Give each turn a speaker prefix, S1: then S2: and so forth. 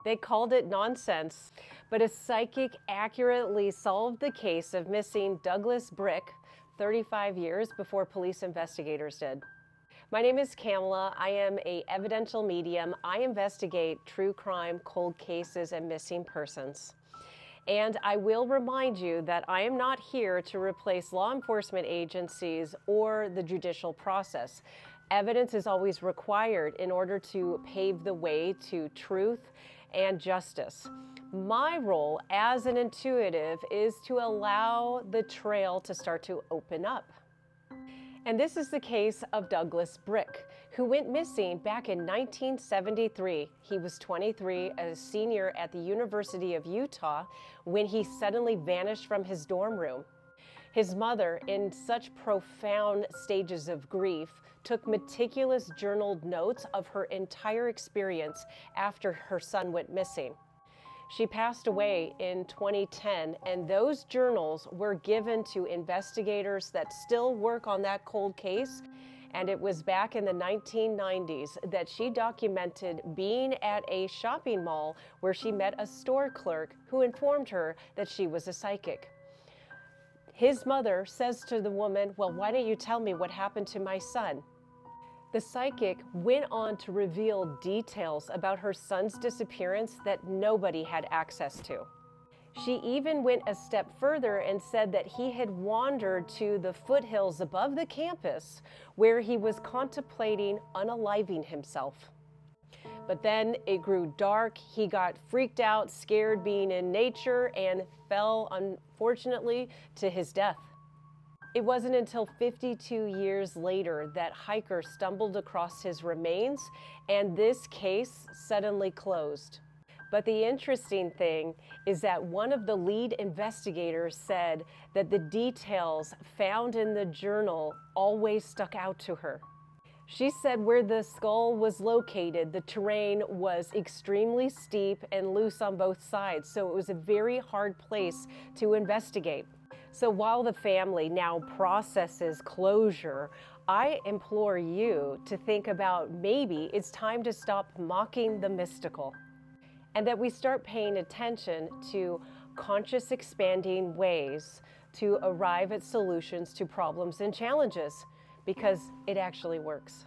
S1: They called it nonsense, but a psychic accurately solved the case of missing Douglas Brick 35 years before police investigators did. My name is Kamala. I am an evidential medium. I investigate true crime, cold cases, and missing persons. And I will remind you that I am not here to replace law enforcement agencies or the judicial process. Evidence is always required in order to pave the way to truth and justice. My role as an intuitive is to allow the trail to start to open up. And this is the case of Douglas Brick, who went missing back in 1973. He was 23, a senior at the University of Utah, when he suddenly vanished from his dorm room. His mother, in such profound stages of grief, took meticulous journaled notes of her entire experience after her son went missing. She passed away in 2010, and those journals were given to investigators that still work on that cold case. And it was back in the 1990s that she documented being at a shopping mall where she met a store clerk who informed her that she was a psychic. His mother says to the woman, "Well, why don't you tell me what happened to my son?" The psychic went on to reveal details about her son's disappearance that nobody had access to. She even went a step further and said that he had wandered to the foothills above the campus where he was contemplating unaliving himself. But then it grew dark, he got freaked out, scared being in nature, and fell, unfortunately, to his death. It wasn't until 52 years later that hikers stumbled across his remains, and this case suddenly closed. But the interesting thing is that one of the lead investigators said that the details found in the journal always stuck out to her. She said where the skull was located, the terrain was extremely steep and loose on both sides, so it was a very hard place to investigate. So while the family now processes closure, I implore you to think about maybe it's time to stop mocking the mystical, and that we start paying attention to conscious expanding ways to arrive at solutions to problems and challenges, because it actually works.